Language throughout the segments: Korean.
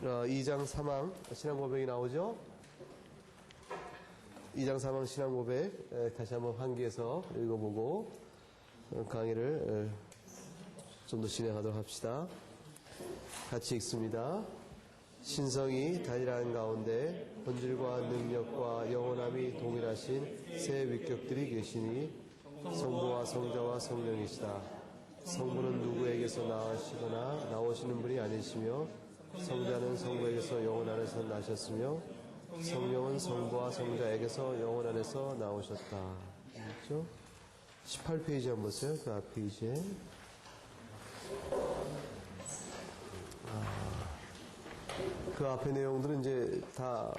2장 3항 신앙고백이 나오죠? 2장 3항 신앙고백 다시 한번 환기해서 읽어보고 강의를 좀 더 진행하도록 합시다. 같이 읽습니다. 신성이 단일한 가운데 본질과 능력과 영원함이 동일하신 새 위격들이 계시니 성부와 성자와 성령이시다. 성부는 누구에게서 나시거나 나오시는 분이 아니시며 성자는 성부에게서 영혼 안에서 나셨으며 성령은 성부와 성자에게서 영혼 안에서 나오셨다. 그렇죠? 18페이지 한번 보세요. 그 앞 페이지에. 그 앞에 내용들은 이제 다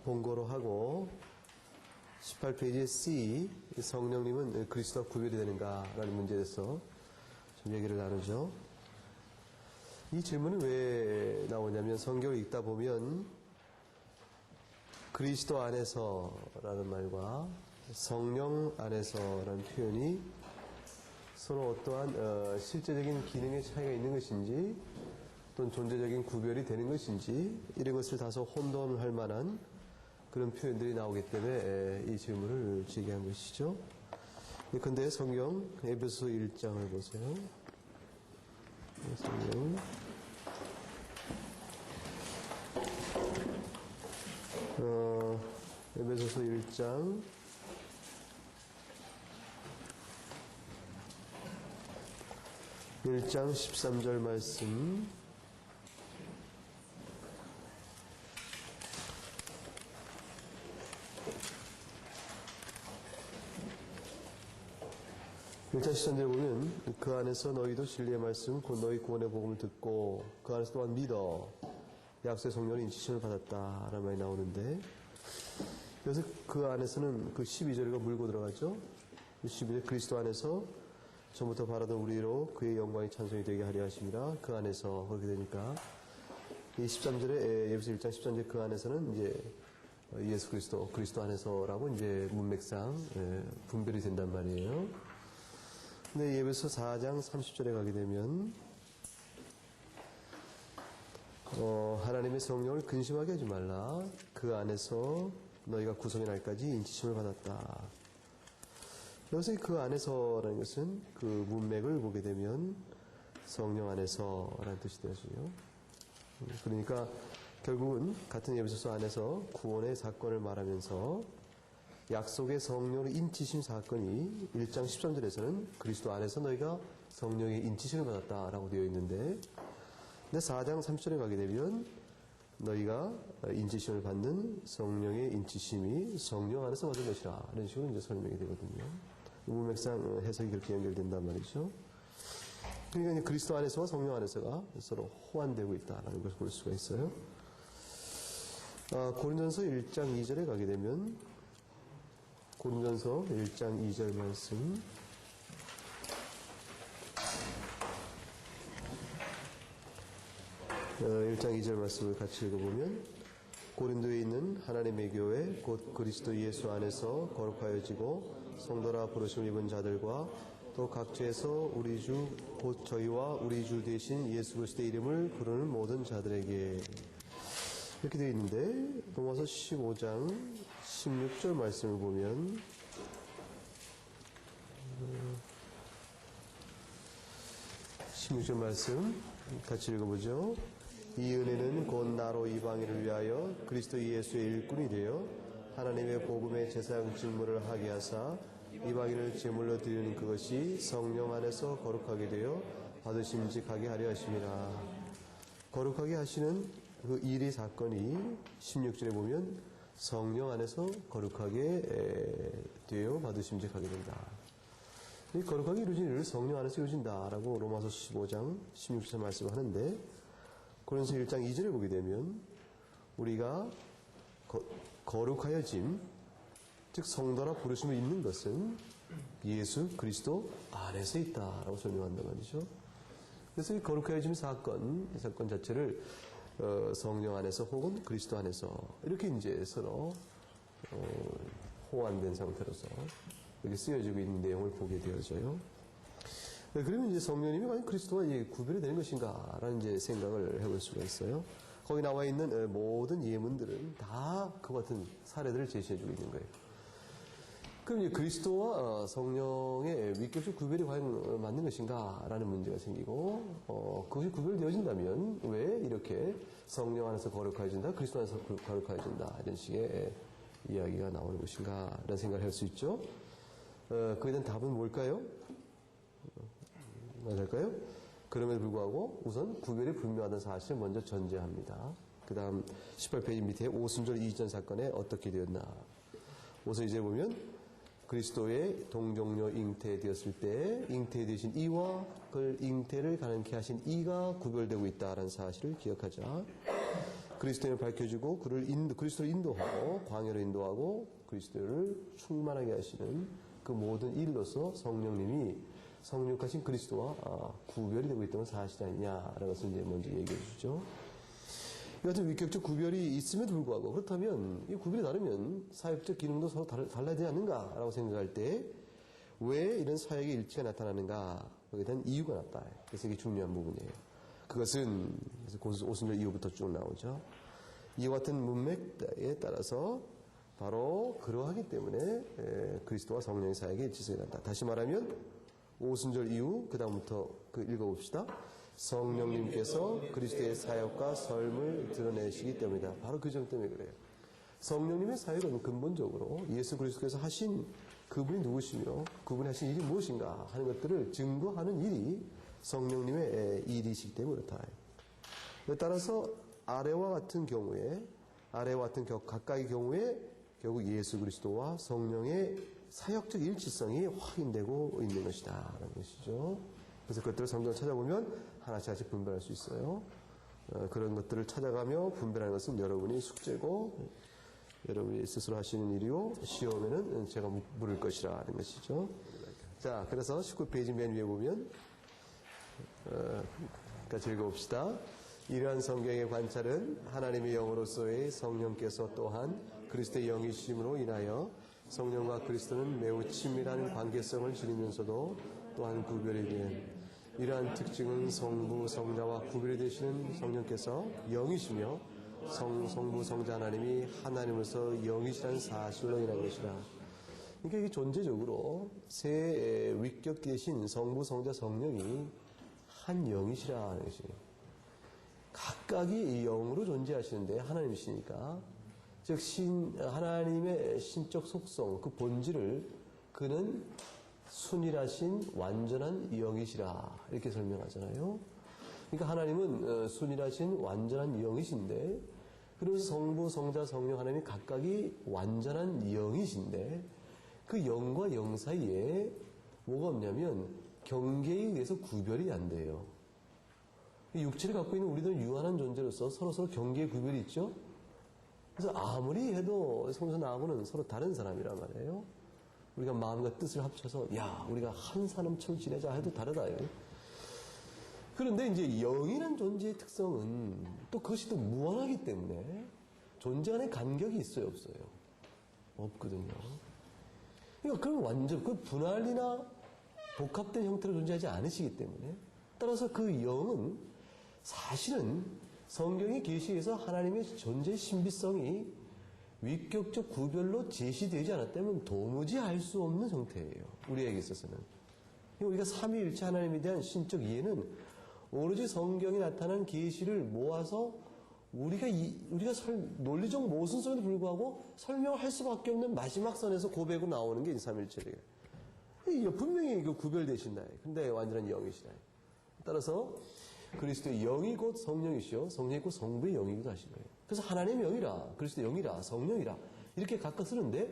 본거로 하고 18페이지에 C, 성령님은 그리스도와 구별이 되는가라는 문제에 대해서 좀 얘기를 나누죠. 이 질문은 왜 나오냐면 성경을 읽다 보면 그리스도 안에서라는 말과 성령 안에서라는 표현이 서로 어떠한 실제적인 기능의 차이가 있는 것인지 또는 존재적인 구별이 되는 것인지 이런 것을 다소 혼돈할 만한 그런 표현들이 나오기 때문에 이 질문을 제기한 것이죠. 그런데 성경 에베소 1장을 보세요. 성경 에베소서 1장 13절 말씀. 1장 13절에 보면 그 안에서 너희도 진리의 말씀 곧 너희 구원의 복음을 듣고 그 안에서 또한 믿어 약속의 성령의 인치심을 받았다라는 말이 나오는데 그래서 그 안에서는 그 12절과 물고 들어가죠. 12절 그리스도 안에서 전부터 바라던 우리로 그의 영광이 찬송이 되게 하려 하심이라. 그 안에서 그렇게 되니까 이 13절에 에베소 1장 13절 그 안에서는 이제 예수 그리스도 안에서라고 이제 문맥상 분별이 된단 말이에요. 근데 에베소 4장 30절에 가게 되면 하나님의 성령을 근심하게 하지 말라. 그 안에서 너희가 구속의 날까지 인치심을 받았다. 여기서 그 안에서라는 것은 그 문맥을 보게 되면 성령 안에서라는 뜻이 되어지요. 그러니까 결국은 같은 에베소서 안에서 구원의 사건을 말하면서 약속의 성령으로 인치신 사건이 1장 13절에서는 그리스도 안에서 너희가 성령의 인치심을 받았다라고 되어 있는데 근데 4장 30절에 가게 되면 너희가 인치심을 받는 성령의 인치심이 성령 안에서 받은 것이라 이런 식으로 이제 설명이 되거든요. 문맥상 해석이 그렇게 연결된단 말이죠. 그러니까 이제 그리스도 안에서와 성령 안에서가 서로 호환되고 있다라는 것을 볼 수가 있어요. 고린도전서 1장 2절에 가게 되면 고린도전서 1장 2절 말씀. 1장 2절 말씀을 같이 읽어보면 고린도에 있는 하나님의 교회 곧 그리스도 예수 안에서 거룩하여지고 성도라 부르심을 입은 자들과 또 각지에서 우리 주 곧 저희와 우리 주 되신 예수 그리스도의 이름을 부르는 모든 자들에게 이렇게 되어 있는데 로마서 15장 16절 말씀을 보면 16절 말씀 같이 읽어보죠. 이 은혜는 곧 나로 이방인을 위하여 그리스도 예수의 일꾼이 되어 하나님의 복음의 제사장 직무를 하게 하사 이방인을 제물로 드리는 그것이 성령 안에서 거룩하게 되어 받으심직하게 하려 하심이라. 거룩하게 하시는 그 일의 사건이 16절에 보면 성령 안에서 거룩하게 되어 받으심직하게 된다. 이 거룩하게 이루어진 일을 성령 안에서 이루어진다라고 로마서 15장 16절 말씀을 하는데 고린도서 1장 2절에 보게 되면 우리가 거룩하여짐 즉 성도라 부르심을 입는 것은 예수 그리스도 안에서 있다라고 설명한단 말이죠. 그래서 이 거룩하여짐 사건, 이 사건 자체를 성령 안에서 혹은 그리스도 안에서 이렇게 이제 서로 호환된 상태로서 이렇게 쓰여지고 있는 내용을 보게 되어져요. 그러면 이제 성령님이 과연 그리스도와 구별이 되는 것인가라는 이제 생각을 해볼 수가 있어요. 거기 나와 있는 모든 예문들은 다 그와 같은 사례들을 제시해주고 있는 거예요. 그럼 이제 그리스도와 성령의 위격적 구별이 과연 맞는 것인가? 라는 문제가 생기고, 그것이 구별되어진다면 왜 이렇게 성령 안에서 거룩해진다, 그리스도 안에서 거룩해진다, 이런 식의 이야기가 나오는 것인가? 라는 생각을 할 수 있죠. 그에 대한 답은 뭘까요? 맞을까요? 그럼에도 불구하고 우선 구별이 분명하다는 사실을 먼저 전제합니다. 그 다음 18페이지 밑에 오순절 이전 사건에 어떻게 되었나. 우선 이제 보면 그리스도의 동정녀 잉태되었을 때 잉태되신 이와 그 잉태를 가능케 하신 이가 구별되고 있다는 사실을 기억하자. 그리스도를 밝혀주고 그리스도를 인도하고 광야로 인도하고 그리스도를 충만하게 하시는 그 모든 일로서 성령님이 성육하신 그리스도와 구별이 되고 있다는 사실이 아니냐라는 것을 이제 먼저 얘기해 주죠. 이 같은 위격적 구별이 있음에도 불구하고 그렇다면 이 구별이 다르면 사역적 기능도 서로 달라야 되지 않는가라고 생각할 때 왜 이런 사역의 일치가 나타나는가 거기에 대한 이유가 나타나요. 그래서 이게 중요한 부분이에요. 그것은 오순절 이후부터 쭉 나오죠. 이와 같은 문맥에 따라서 바로 그러하기 때문에 그리스도와 성령의 사역의 일치성이 난다. 다시 말하면 오순절 이후 그 다음부터 읽어봅시다. 성령님께서 그리스도의 사역과 삶을 드러내시기 때문이다. 바로 그 점 때문에 그래요. 성령님의 사역은 근본적으로 예수 그리스도께서 하신 그분이 누구시며 그분이 하신 일이 무엇인가 하는 것들을 증거하는 일이 성령님의 일이시기 때문에 그렇다. 따라서 아래와 같은 각각의 경우에 결국 예수 그리스도와 성령의 사역적 일치성이 확인되고 있는 것이다 라는 것이죠. 그래서 그것들을 성경을 찾아보면 하나씩 분별할 수 있어요. 그런 것들을 찾아가며 분별하는 것은 여러분이 숙제고 여러분이 스스로 하시는 일이고 시험에는 제가 물을 것이라는 것이죠. 자, 그래서 19페이지 맨 위에 보면 같이 읽어봅시다. 이러한 성경의 관찰은 하나님의 영으로서의 성령께서 또한 그리스도의 영이심으로 인하여 성령과 그리스도는 매우 친밀한 관계성을 지니면서도 또한 구별이 된 이러한 특징은 성부, 성자와 구별이 되시는 성령께서 영이시며 성부, 성자 하나님이 하나님으로서 영이시라는 사실로 인한 것이라. 그러니까 이게 존재적으로 세 위격 계신 성부, 성자, 성령이 한 영이시라는 것이에요. 각각이 영으로 존재하시는데 하나님이시니까 즉 하나님의 신적 속성 그 본질을 그는 순일하신 완전한 영이시라 이렇게 설명하잖아요. 그러니까 하나님은 순일하신 완전한 영이신데 그래서 성부, 성자, 성령 하나님이 각각이 완전한 영이신데 그 영과 영 사이에 뭐가 없냐면 경계에 의해서 구별이 안 돼요. 육체를 갖고 있는 우리들은 유한한 존재로서 서로 경계의 구별이 있죠. 그래서 아무리 해도 성서 나하고는 서로 다른 사람이란 말이에요. 우리가 마음과 뜻을 합쳐서 우리가 한 사람처럼 지내자 해도 다르다요. 그런데 이제 영이라는 존재의 특성은 또 그것이 또 무한하기 때문에 존재 간의 간격이 있어요, 없어요? 없거든요. 그러니까 그럼 완전 그 분할이나 복합된 형태로 존재하지 않으시기 때문에 따라서 그 영은 사실은 성경의 계시에서 하나님의 존재의 신비성이 위격적 구별로 제시되지 않았다면 도무지 알 수 없는 형태예요. 우리에게 있어서는. 우리가 삼위일체 하나님에 대한 신적 이해는 오로지 성경에 나타난 계시를 모아서 우리가 논리적 모순성에도 불구하고 설명할 수밖에 없는 마지막 선에서 고백으로 나오는 게 삼위일체예요. 분명히 구별되신다. 근데 완전한 영이시다. 따라서 그리스도의 영이 곧 성령이시요 성령이 곧 성부의 영이기도 하신 거예요. 그래서 하나님의 영이라 그리스도의 영이라 성령이라 이렇게 각각 쓰는데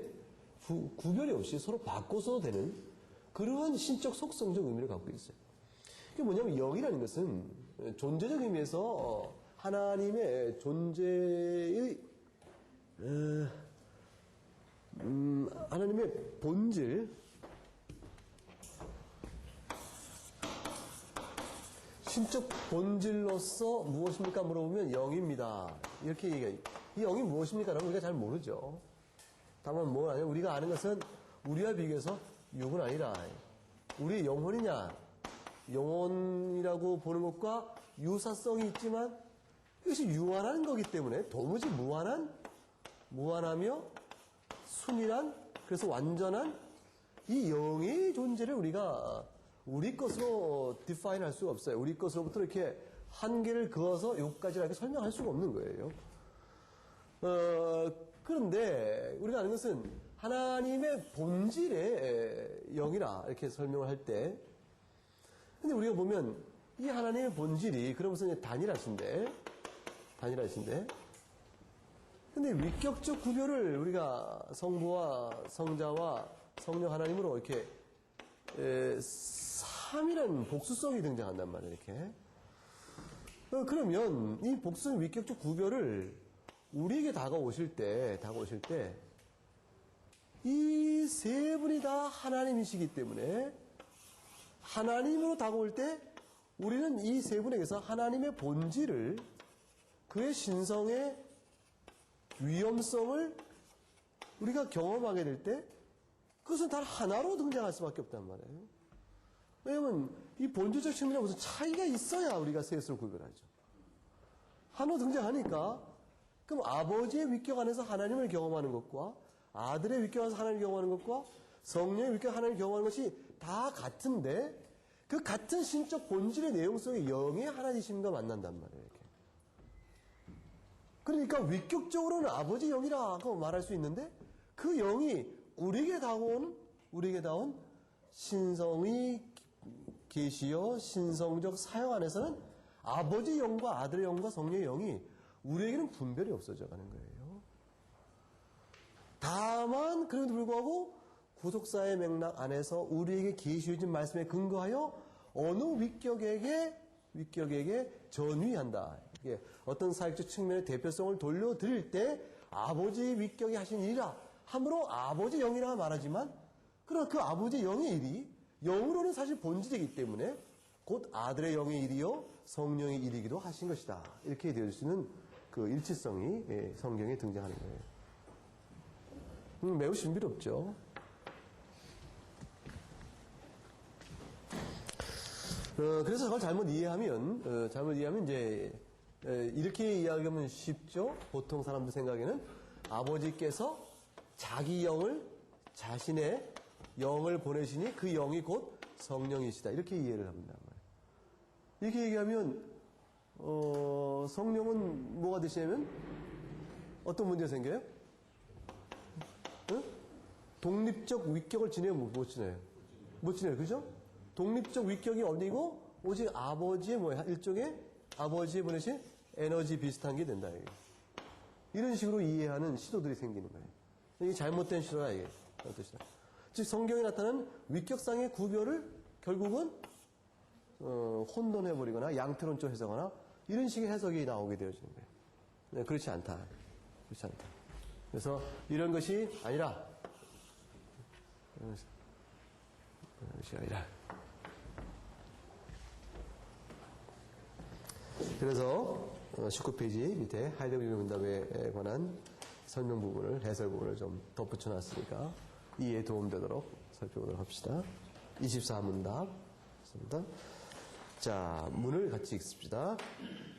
구별이 없이 서로 바꿔서도 되는 그러한 신적 속성적 의미를 갖고 있어요. 그게 뭐냐면 영이라는 것은 존재적 의미에서 하나님의 존재의 하나님의 본질 신적 본질로서 무엇입니까? 물어보면 영입니다. 이렇게 얘기해요. 이 영이 무엇입니까? 라고 우리가 잘 모르죠. 다만 우리가 아는 것은 우리와 비교해서 육은 아니라 우리의 영혼이냐 영혼이라고 보는 것과 유사성이 있지만 이것이 유한한 거기 때문에 도무지 무한하며 순일한, 그래서 완전한 이 영의 존재를 우리가 우리 것으로 define 할 수가 없어요. 우리 것으로부터 이렇게 한계를 그어서 여기까지 이렇게 설명할 수가 없는 거예요. 그런데 우리가 아는 것은 하나님의 본질의 영이라 이렇게 설명을 할 때, 근데 우리가 보면 이 하나님의 본질이, 그러면서 이제 단일하신데, 근데 위격적 구별을 우리가 성부와 성자와 성령 하나님으로 이렇게 삼이라는 복수성이 등장한단 말이에요. 이렇게. 그러면 이 복수성 위격적 구별을 우리에게 다가오실 때 이 세 분이 다 하나님이시기 때문에 하나님으로 다가올 때 우리는 이 세 분에게서 하나님의 본질을, 그의 신성의 위엄성을 우리가 경험하게 될 때 그것은 단 하나로 등장할 수밖에 없단 말이에요. 왜냐하면 이 본질적 측면에 무슨 차이가 있어야 우리가 셋을 구별하죠. 하나로 등장하니까, 그럼 아버지의 위격 안에서 하나님을 경험하는 것과 아들의 위격 안에서 하나님을 경험하는 것과 성령의 위격 하나님을 경험하는 것이 다 같은데 그 같은 신적 본질의 내용 속에 영의 하나님과 만난단 말이에요. 이렇게. 그러니까 위격적으로는 아버지 영이라고 말할 수 있는데 그 영이 우리에게 다가온 신성의 계시여 신성적 사역 안에서는 아버지 영과 아들의 영과 성령의 영이 우리에게는 분별이 없어져 가는 거예요. 다만 그럼에도 불구하고 구속사의 맥락 안에서 우리에게 계시해진 말씀에 근거하여 어느 위격에게 전위한다. 이게 어떤 사역적 측면의 대표성을 돌려드릴 때 아버지의 위격이 하신 일이라 함으로 아버지 영이라 말하지만, 그러나 그 아버지 영의 일이 영으로는 사실 본질이기 때문에 곧 아들의 영의 일이요 성령의 일이기도 하신 것이다. 이렇게 되어질 수 있는 그 일치성이 성경에 등장하는 거예요. 매우 신비롭죠. 그래서 그걸 잘못 이해하면 이제 이렇게 이야기하면 쉽죠. 보통 사람들 생각에는 아버지께서 자기 영을, 자신의 영을 보내시니 그 영이 곧 성령이시다. 이렇게 이해를 합니다. 이렇게 얘기하면 성령은 뭐가 되시냐면 어떤 문제가 생겨요? 독립적 위격을 지내면 못 지내요. 못 지내요. 그죠? 독립적 위격이 어디고 오직 아버지의 일종의 아버지의 보내신 에너지 비슷한 게 된다. 이게. 이런 식으로 이해하는 시도들이 생기는 거예요. 이게 잘못된 시도라 이게. 즉 성경에 나타나는 위격상의 구별을 결국은 혼돈해버리거나 양태론적 해석하거나 이런 식의 해석이 나오게 되어지는 거예요. 네, 그렇지 않다. 그래서 이런 것이 아니라 그래서 19페이지 밑에 하이데거리 문답에 관한 설명 부분을, 해설 부분을 좀 덧붙여 놨으니까 이해에 도움되도록 살펴보도록 합시다. 24문답. 자, 문을 같이 읽습시다.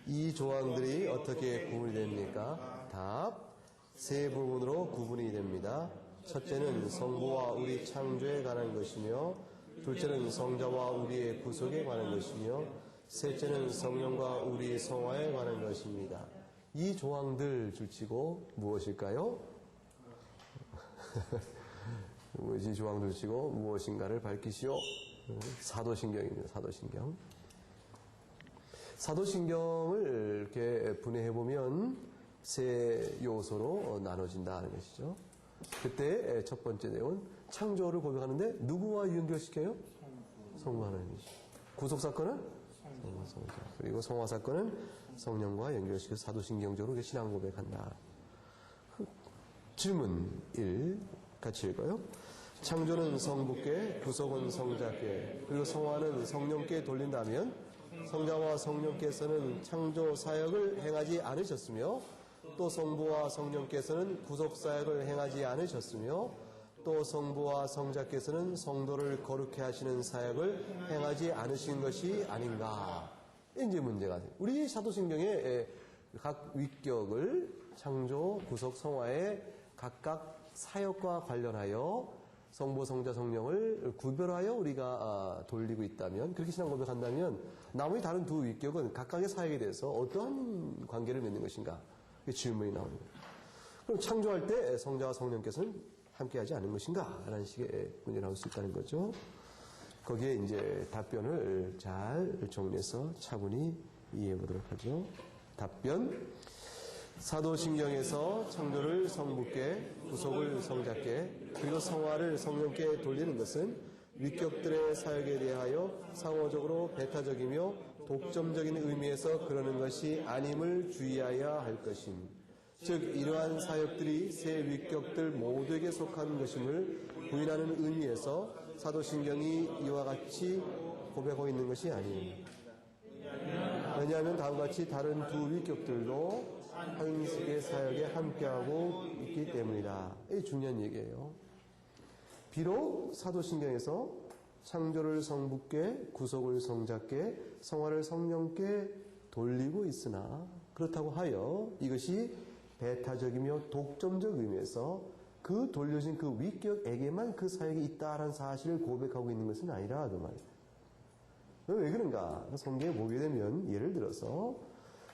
이 조항들이 어떻게 구분이 됩니까? 답. 세 부분으로 구분이 됩니다. 첫째는 성부와 우리 창조에 관한 것이며, 둘째는 성자와 우리의 구속에 관한 것이며, 셋째는 성령과 우리의 성화에 관한 것입니다. 이 조항들 줄치고 무엇일까요? 이 조항들 줄치고 무엇인가를 밝히시오. 사도신경입니다. 사도신경을 이렇게 분해해보면 세 요소로 나눠진다는 것이죠. 그때 첫 번째 내용은 창조를 고백하는데 누구와 연결시켜요? 성부 하나님이죠. 구속사건은 성자. 그리고 성화사건은 성령과 연결시켜서 사도신경적으로 신앙 고백한다. 질문 1 같이 읽어요. 창조는 성부께, 구속은 성자께, 그리고 성화는 성령께 돌린다면 성자와 성령께서는 창조 사역을 행하지 않으셨으며 또 성부와 성령께서는 구속 사역을 행하지 않으셨으며 또 성부와 성자께서는 성도를 거룩해 하시는 사역을 행하지 않으신 것이 아닌가. 이제 문제가 돼요. 우리 사도신경에 각 위격을 창조, 구속, 성화의 각각 사역과 관련하여 성부, 성자, 성령을 구별하여 우리가 돌리고 있다면, 그렇게 신앙 고백한다면 나머지 다른 두 위격은 각각의 사역에 대해서 어떠한 관계를 맺는 것인가? 질문이 나오는 거예요. 그럼 창조할 때 성자와 성령께서는 함께하지 않은 것인가? 라는 식의 문제가 나올 수 있다는 거죠. 거기에 이제 답변을 잘 정리해서 차분히 이해해 보도록 하죠. 답변. 사도신경에서 창조를 성부께, 구속을 성자께, 그리고 성화를 성령께 돌리는 것은 위격들의 사역에 대하여 상호적으로 배타적이며 독점적인 의미에서 그러는 것이 아님을 주의하여야 할 것임. 즉 이러한 사역들이 세 위격들 모두에게 속한 것임을 부인하는 의미에서 사도신경이 이와 같이 고백하고 있는 것이 아니에요. 왜냐하면 다음과 같이 다른 두 위격들도 한식의 사역에 함께하고 있기 때문이다. 이게 중요한 얘기예요. 비록 사도신경에서 창조를 성부께, 구속을 성자께, 성화를 성령께 돌리고 있으나 그렇다고 하여 이것이 배타적이며 독점적 의미에서 그 돌려진 그 위격에게만 그 사역이 있다라는 사실을 고백하고 있는 것은 아니라 그 말이에요. 왜 그런가? 성경에 보게 되면 예를 들어서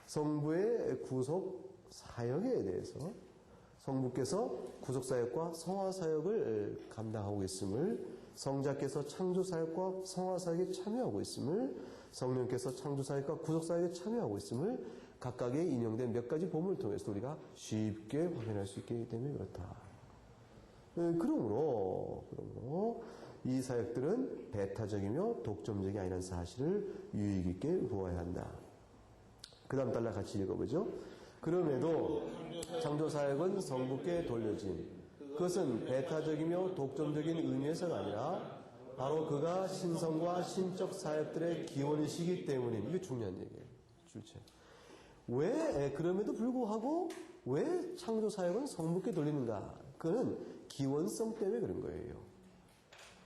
성부의 구속 사역에 대해서 성부께서 구속 사역과 성화 사역을 감당하고 있음을, 성자께서 창조 사역과 성화 사역에 참여하고 있음을, 성령께서 창조 사역과 구속 사역에 참여하고 있음을 각각의 인용된 몇 가지 본문을 통해서 우리가 쉽게 확인할 수 있기 때문에 그렇다. 그러므로 이 사역들은 배타적이며 독점적이 아니라는 사실을 유익 있게 보아야 한다. 그 다음 달라 같이 읽어보죠. 그럼에도 창조 사역은 성부께 돌려진, 그것은 배타적이며 독점적인 의미에서가 아니라 바로 그가 신성과 신적 사역들의 기원이시기 때문인, 이게 중요한 얘기예요. 출처. 왜 그럼에도 불구하고 왜 창조 사역은 성부께 돌리는가? 그는 기원성 때문에 그런 거예요.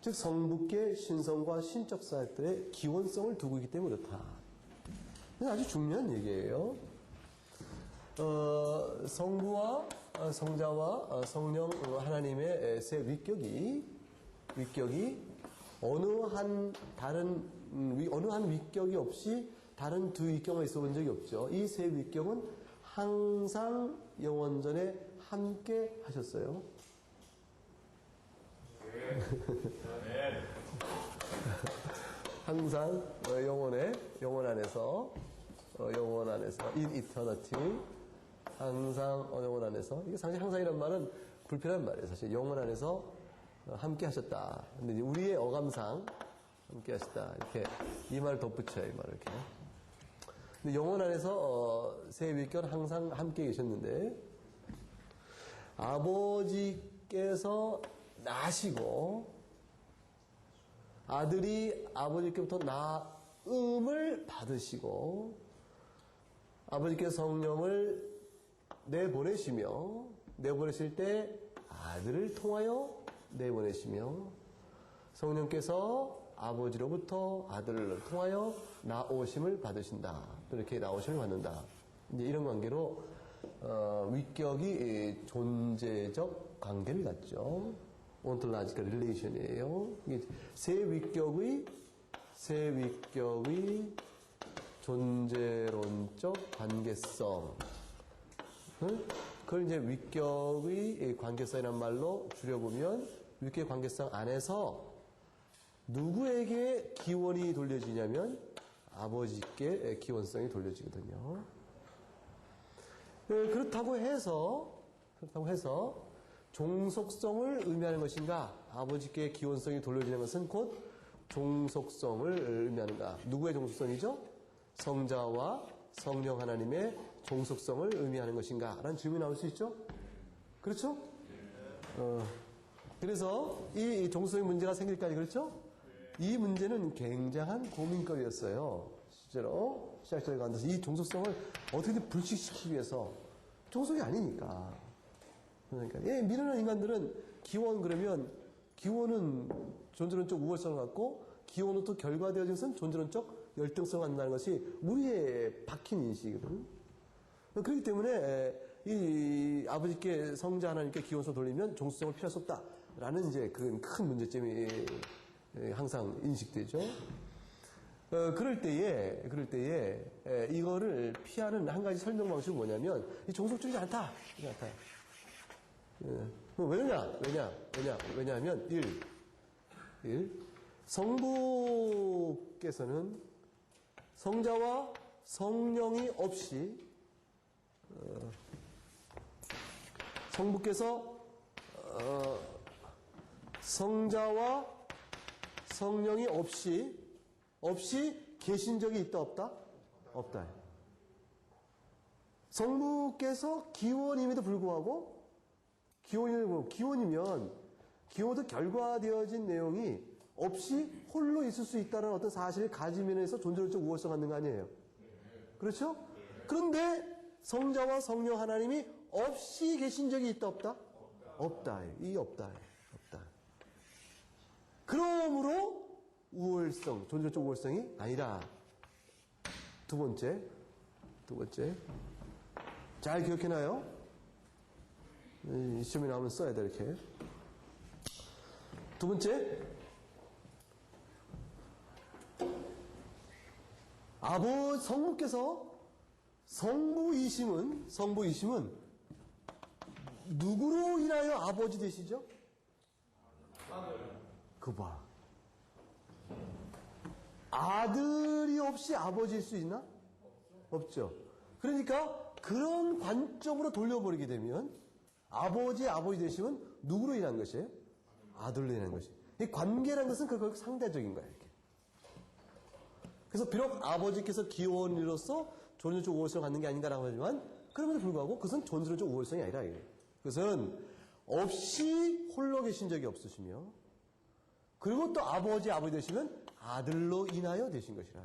즉 성부께 신성과 신적 사역들의 기원성을 두고 있기 때문에 그렇다. 아주 중요한 얘기예요. 성부와 성자와 성령 하나님의 세 위격이 어느 한 위격이 없이 다른 두 위격만 있어 본 적이 없죠. 이 세 위격은 항상 영원전에 함께 하셨어요. 항상 영원 안에서 in eternity, 항상 영원 안에서, 이게 사실 항상이란 말은 불편한 말이에요. 사실 영원 안에서 함께 하셨다. 근데 이제 우리의 어감상 함께 하셨다, 이렇게 이 말을 덧붙여요. 이 말을 이렇게. 근데 영원 안에서 세 위격은 항상 함께 계셨는데, 아버지께서 나시고 아들이 아버지께부터 낳음을 받으시고 아버지께서 성령을 내보내실 때 아들을 통하여 내보내시며, 성령께서 아버지로부터 아들을 통하여 나오심을 받으신다. 또 이렇게 나오심을 받는다. 이제 이런 관계로 위격이 존재적 관계를 갖죠. ontological relation이에요. 세 위격의 존재론적 관계성. 그걸 이제 위격의 관계성이라는 말로 줄여보면, 위격의 관계성 안에서 누구에게 기원이 돌려지냐면 아버지께 기원성이 돌려지거든요. 그렇다고 해서 종속성을 의미하는 것인가? 아버지께 기원성이 돌려지는 것은 곧 종속성을 의미하는가? 누구의 종속성이죠? 성자와 성령 하나님의 종속성을 의미하는 것인가? 라는 질문이 나올 수 있죠? 그렇죠? 그래서 이 종속성의 문제가 생길까지, 그렇죠? 이 문제는 굉장한 고민거리였어요. 실제로 신학적인 가운데서 이 종속성을 어떻게든 불식시키기 위해서, 종속이 아니니까. 그러니까 미련한 인간들은 그러면 기원은 존재론적 우월성을 갖고, 기원은 또 결과되어진 것은 존재론적 열등성을 갖는다는 것이 우리의 박힌 인식이거든. 그렇기 때문에 이 아버지께 성자 하나님께 기원서 돌리면 종수성을 피할 수 없다라는 이제 그 큰 문제점이 항상 인식되죠. 그럴 때에 이거를 피하는 한 가지 설명 방식이 뭐냐면 이 종속적이지 않다. 왜냐하면 1. 성부께서는 성자와 성령이 없이 성부께서 성자와 성령이 없이 계신 적이 있다 없다? 없다. 성부께서 기원임에도 불구하고 기원이면 기원도 결과되어진 내용이 없이 홀로 있을 수 있다는 어떤 사실을 가지면서 존재론적 우월성 갖는 거 아니에요? 그렇죠? 그런데 성자와 성령 하나님이 없이 계신 적이 있다 없다? 없다. 이 없다. 그러므로 우월성, 존재론적 우월성이 아니라 두 번째 잘 기억해놔요. 이 시험에 나오면 써야 돼 이렇게. 두 번째, 성부께서 성부이심은 누구로 인하여 아버지 되시죠? 그 봐. 아들이 없이 아버지일 수 있나? 없죠. 그러니까 그런 관점으로 돌려버리게 되면 아버지 되시면 누구로 인한 것이에요? 아들로 인한 것이에요. 이 관계라는 것은 그걸 상대적인 거예요. 이렇게. 그래서 비록 아버지께서 기원으로서 존재적 우월성을 갖는 게 아닌가라고 하지만 그럼에도 불구하고 그것은 존재적 우월성이 아니라 그것은 없이 홀로 계신 적이 없으시며 그리고 또 아버지 되시면 아들로 인하여 되신 것이라.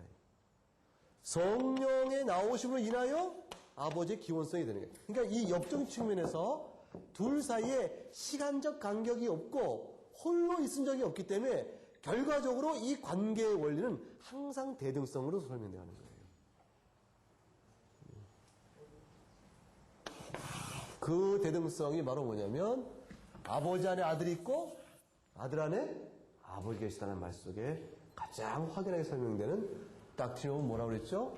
성령의 나오심을 인하여 아버지의 기원성이 되는 거예요. 그러니까 이 역적 측면에서 둘 사이에 시간적 간격이 없고 홀로 있은 적이 없기 때문에 결과적으로 이 관계의 원리는 항상 대등성으로 설명되는 거예요. 그 대등성이 바로 뭐냐면 아버지 안에 아들이 있고 아들 안에 아버지 계시다는 말 속에 가장 확연하게 설명되는 닥트리는 뭐라고 그랬죠?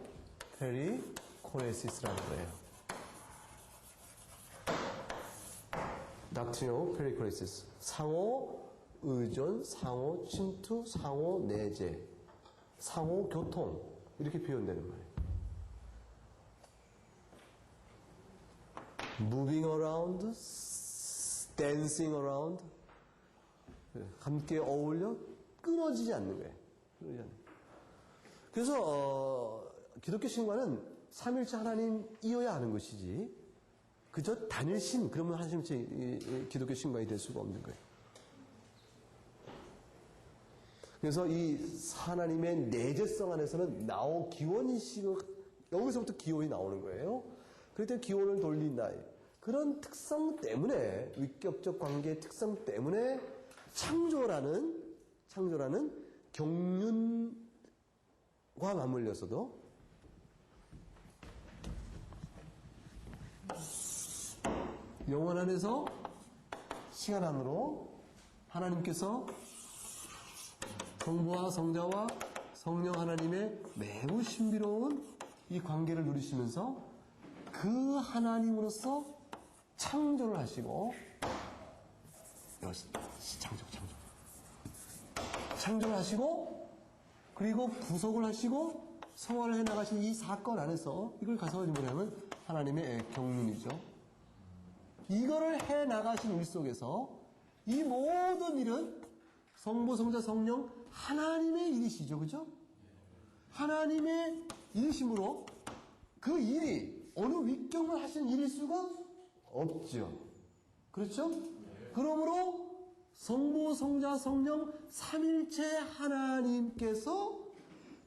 페리코레시스라는 거예요. 닥트리노 페리코레시스. 상호 의존, 상호 침투, 상호 내재, 상호 교통 이렇게 표현되는 말이에요. Moving around, dancing around, 함께 어울려 끊어지지 않는 거예요. 그래서 기독교 신과는 삼일체 하나님이어야 하는 것이지 그저 단일신 그러면 하나님체 기독교 신과이 될 수가 없는 거예요. 그래서 이 하나님의 내재성 안에서는 기원이시고 여기서부터 기원이 나오는 거예요. 그럴 때 기원을 돌린다. 그런 특성 때문에 위격적 관계의 특성 때문에 창조라는 경륜과 맞물려서도 영원 안에서 시간 안으로 하나님께서 성부와 성자와 성령 하나님의 매우 신비로운 이 관계를 누리시면서 그 하나님으로서 창조를 하시고 창조를 하시고 그리고 구속을 하시고 성화를 해나가신 이 사건 안에서 이걸 가서 뭐냐면 하나님의 경륜이죠. 이거를 해나가신 우리 속에서 이 모든 일은 성부, 성자, 성령 하나님의 일이시죠. 그죠? 하나님의 일이심으로 그 일이 어느 윗경을 하신 일일 수가 없죠. 그렇죠? 그러므로 성부, 성자, 성령 삼일체 하나님께서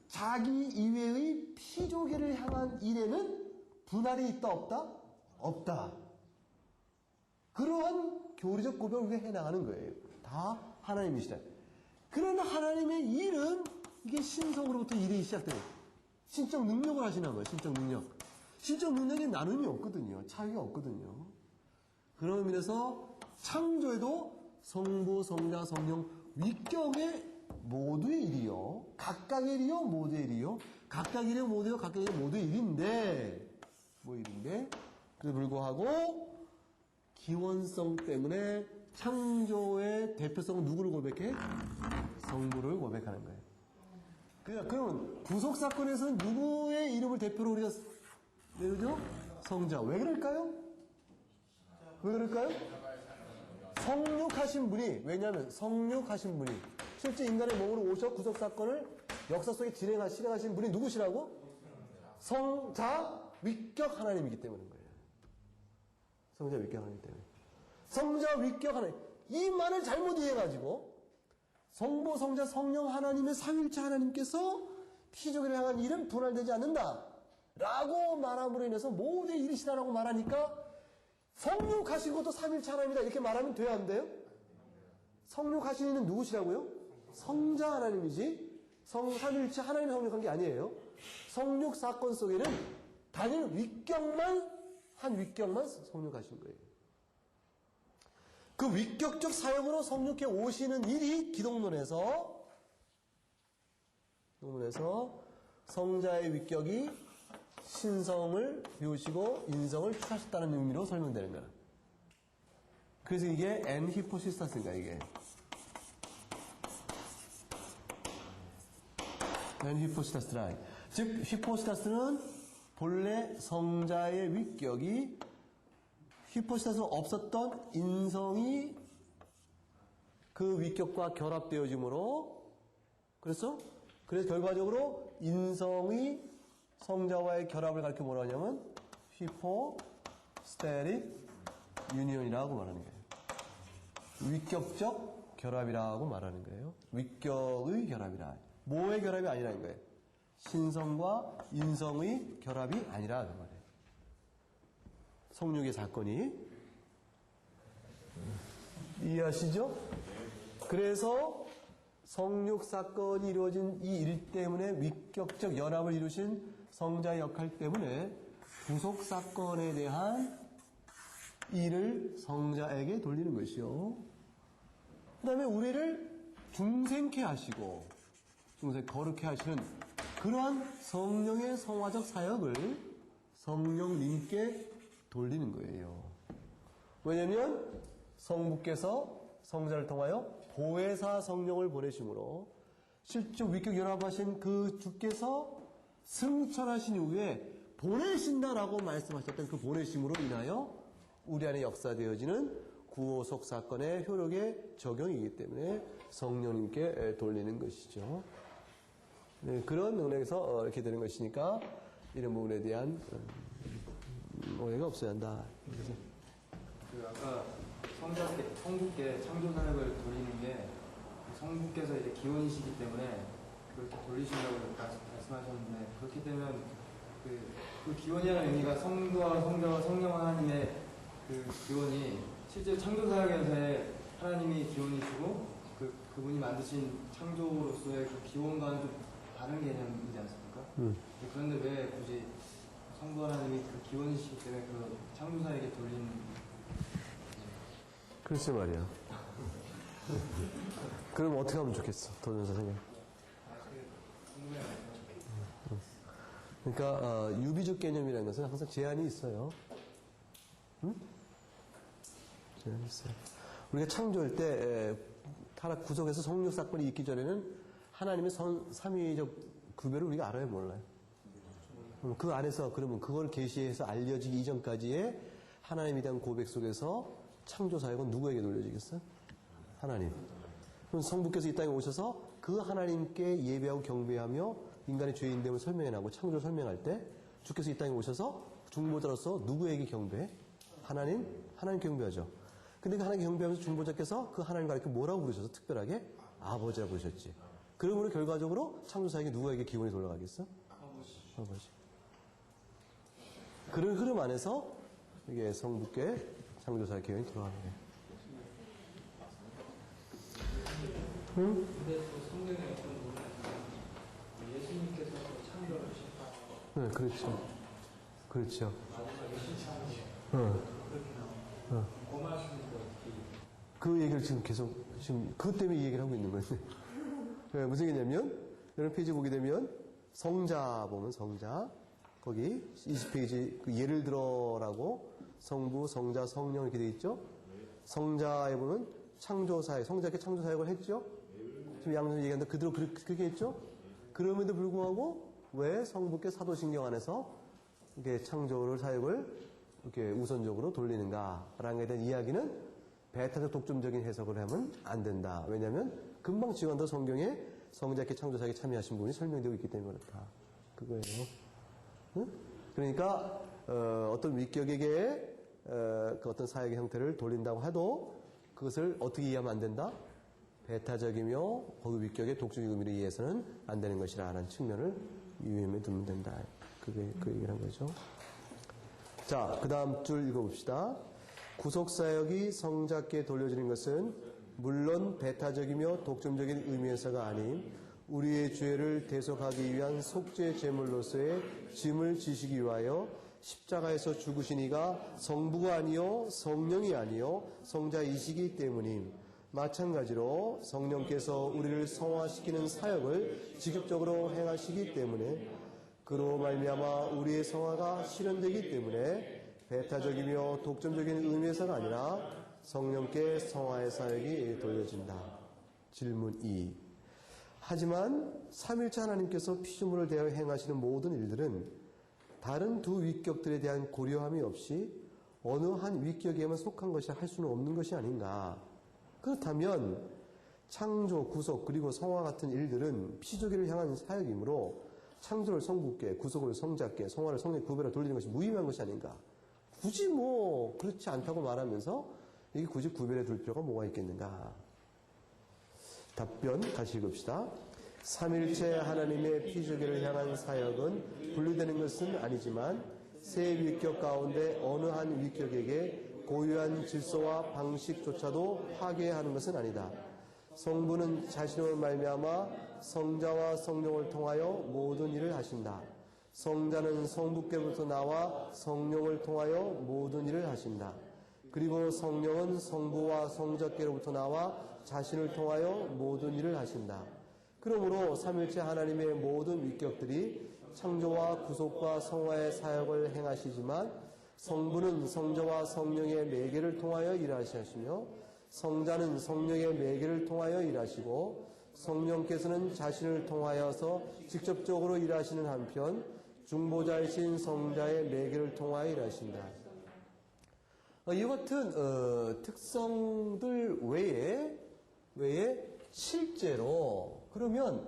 자기 이외의 피조계를 향한 일에는 분할이 있다 없다? 없다. 그러한 교리적 구별을 우리가 해나가는 거예요. 다 하나님이시다. 그런 하나님의 일은 이게 신성으로부터 일이 시작돼요. 신적 능력을 하시는 거예요. 신적 능력. 실적 능력에 나눔이 없거든요. 차이가 없거든요. 그런 의미에서 창조에도 성부, 성자, 성령, 위격의 모두의 일이요. 각각의 일이요, 모두의 일이요. 각각의 일이요, 모두요, 각각의 일이요, 모두의 일인데, 뭐 일인데, 그래도 불구하고, 기원성 때문에 창조의 대표성은 누구를 고백해? 성부를 고백하는 거예요. 그러면 구속사건에서는 누구의 이름을 대표로 우리가 내르죠? 성자. 왜 그럴까요? 왜 그럴까요? 성육하신 분이, 왜냐하면 성육하신 분이 실제 인간의 몸으로 오셔 구속사건을 역사 속에 실행하신 분이 누구시라고? 성자 위격 하나님이기 때문인 거예요. 성자 위격 하나님 때문에. 성자 위격 하나님. 이 말을 잘못 이해해가지고 성부, 성자, 성령 하나님의 삼일체 하나님께서 피조기를 향한 일은 분할되지 않는다 라고 말함으로 인해서 모두의 일이시다라고 말하니까 성육하신 것도 삼일체 하나님이다 이렇게 말하면 돼요, 안 돼요? 성육하신 이는 누구시라고요? 성자 하나님이지 삼일체 하나님이 성육한 게 아니에요. 성육 사건 속에는 단일 한 위격만 성육하신 거예요. 그 위격적 사역으로 성육해 오시는 일이 기독론에서 성자의 위격이 신성을 비우시고 인성을 취하셨다는 의미로 설명되는 거야. 그래서 이게 히포시스타스인가 이게. 히포시스타스라. 즉 히포시스타스는 본래 성자의 위격이 히포시스타스로 없었던 인성이 그 위격과 결합되어짐으로 그래서 결과적으로 인성이 성자와의 결합을 가리켜 뭐라 하냐면 히포스테릭 유니온이라고 말하는 거예요. 위격적 결합이라고 말하는 거예요. 위격의 결합이라. 뭐의 결합이 아니라는 거예요. 신성과 인성의 결합이 아니라 그 말이에요. 성육의 사건이 이해하시죠? 그래서 성육 사건이 이루어진 이 일 때문에 위격적 연합을 이루신 성자의 역할 때문에 구속 사건에 대한 일을 성자에게 돌리는 것이요. 그 다음에 우리를 중생케 하시고 거룩케 하시는 그러한 성령의 성화적 사역을 성령님께 돌리는 거예요. 왜냐하면 성부께서 성자를 통하여 보혜사 성령을 보내심으로 실제 위격 연합하신 그 주께서 승천하신 이후에 보내신다라고 말씀하셨던 그 보내심으로 인하여 우리 안에 역사되어지는 구속 사건의 효력의 적용이기 때문에 성령님께 돌리는 것이죠. 네, 그런 맥락에서 이렇게 되는 것이니까 이런 부분에 대한 오해가 없어야 한다. 그 아까 성부께 창조 사역을 돌리는 게 성부께서 이제 기원이시기 때문에 그렇게 돌리신다고 말씀하셨는데 그렇게 되면 그 기원이라는 의미가 성부와 성자와 성령 하나님의 그 기원이 실제 창조 사역에서의 하나님이 기원이시고 그분이 만드신 창조로서의 그 기원과는 좀 다른 개념이지 않습니까? 그런데 왜 굳이 성부 하나님이 그 기원이시기 때문에 그 창조 사역에 돌린 글쎄 말이야. 그럼 어떻게 하면 좋겠어, 도전사 생각. 그러니까 유비적 개념이라는 것은 항상 제한이 있어요. 응? 제한이 있어요. 우리가 창조할 때 타락 구속에서 성육 사건이 있기 전에는 하나님의 삼위적 구별을 우리가 알아요, 몰라요? 그 안에서 그러면 그걸 계시해서 알려지기 이전까지의 하나님에 대한 고백 속에서 창조 사역은 누구에게 돌려지겠어요? 하나님. 그럼 성부께서 이 땅에 오셔서 그 하나님께 예배하고 경배하며 인간의 죄인됨을 설명해나고 창조를 설명할 때 주께서 이 땅에 오셔서 중보자로서 누구에게 경배해? 하나님 경배하죠. 근데 그 하나님 경배하면서 중보자께서 그 하나님 가르쳐 뭐라고 부르셔서 특별하게 아버지라고 부르셨지. 그러므로 결과적으로 창조 사역이 누구에게 기원이 돌아가겠어? 아버지. 그런 흐름 안에서 이게 성부께 창조 사역 기원이 돌아가는 거예요. 응? 근데 또 성경에 어떤 부분에 예수님께서 또 창조를 하셨다. 네, 그렇죠. 그렇죠. 어. 그 얘기를 지금 계속, 지금 그것 때문에 이 얘기를 하고 있는 거예요. 네, 무슨 얘기냐면, 여러분 페이지 보게 되면, 성자 보면 성자, 거기 20페이지, 그 예를 들어라고, 성부, 성자, 성령 이렇게 돼 있죠? 성자에 보면 창조사역, 성자께 창조사역을 했죠? 지금 양손 얘기하는데 그대로 그렇게 했죠? 그럼에도 불구하고, 왜 성부께 사도신경 안에서 이렇게 창조를 사역을 이렇게 우선적으로 돌리는가라는 것에 대한 이야기는 배타적 독점적인 해석을 하면 안 된다. 왜냐하면 금방 지금도 성경에 성자께 창조사역에 참여하신 분이 설명되고 있기 때문에 그렇다. 그거예요. 응? 그러니까 어떤 위격에게 그 어떤 사역의 형태를 돌린다고 해도 그것을 어떻게 이해하면 안 된다? 배타적이며 그 위격의 독점적 의미로 이해해서는 안 되는 것이라는 측면을 유념해 두면 된다. 그게 그 얘기를 한 거죠. 자, 그 다음 줄 읽어봅시다. 구속사역이 성자께 돌려지는 것은 물론 배타적이며 독점적인 의미에서가 아닌 우리의 죄를 대속하기 위한 속죄 제물로서의 짐을 지시기 위하여 십자가에서 죽으신 이가 성부가 아니요 성령이 아니요 성자이시기 때문임. 마찬가지로 성령께서 우리를 성화시키는 사역을 직접적으로 행하시기 때문에 그로 말미암아 우리의 성화가 실현되기 때문에 배타적이며 독점적인 의미에서가 아니라 성령께 성화의 사역이 돌려진다. 질문 2. 하지만 삼일체 하나님께서 피조물을 대하여 행하시는 모든 일들은 다른 두 위격들에 대한 고려함이 없이 어느 한 위격에만 속한 것이 할 수는 없는 것이 아닌가. 그렇다면 창조, 구속, 그리고 성화 같은 일들은 피조기를 향한 사역이므로 창조를 성부께, 구속을 성자께, 성화를 성령에 구별해 돌리는 것이 무의미한 것이 아닌가. 굳이 뭐 그렇지 않다고 말하면서 이게 굳이 구별해 둘 필요가 뭐가 있겠는가. 답변 다시 읽읍시다. 삼일체 하나님의 피조기를 향한 사역은 분리되는 것은 아니지만 세 위격 가운데 어느 한 위격에게 고유한 질서와 방식조차도 파괴하는 것은 아니다. 성부는 자신을 말미암아 성자와 성령을 통하여 모든 일을 하신다. 성자는 성부께로부터 나와 성령을 통하여 모든 일을 하신다. 그리고 성령은 성부와 성자께로부터 나와 자신을 통하여 모든 일을 하신다. 그러므로 삼일체 하나님의 모든 위격들이 창조와 구속과 성화의 사역을 행하시지만 성부는 성자와 성령의 매개를 통하여 일하시며 성자는 성령의 매개를 통하여 일하시고 성령께서는 자신을 통하여서 직접적으로 일하시는 한편 중보자이신 성자의 매개를 통하여 일하신다. 이와 같은 특성들 외에 실제로 그러면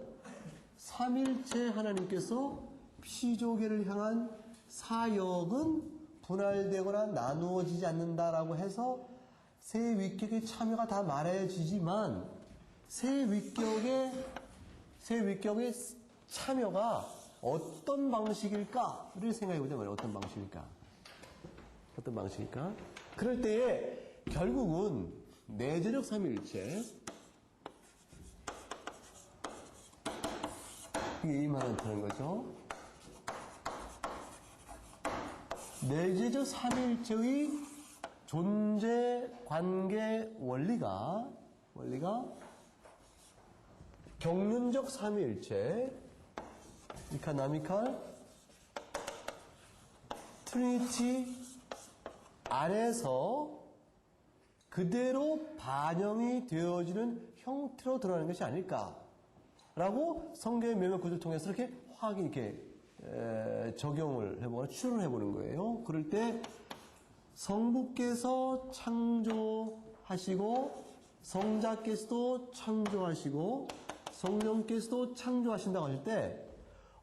삼일체 하나님께서 피조계를 향한 사역은 분할되거나 나누어지지 않는다라고 해서 세 위격의 참여가 다 말해지지만 세 위격의 참여가 어떤 방식일까를 생각해보자 말이에요. 어떤 방식일까? 그럴 때에 결국은 내재적 삼일체 이게 임하는 거죠. 내재적 삼일체의 존재 관계 원리가 경륜적 삼위일체, 이카나미칼 트리니티 안에서 그대로 반영이 되어지는 형태로 드러나는 것이 아닐까라고 성경의 몇몇 구절을 통해서 이렇게 확인 이렇게 적용을 해보거나 추론을 해보는 거예요. 그럴 때 성부께서 창조하시고 성자께서도 창조하시고 성령께서도 창조하신다고 하실 때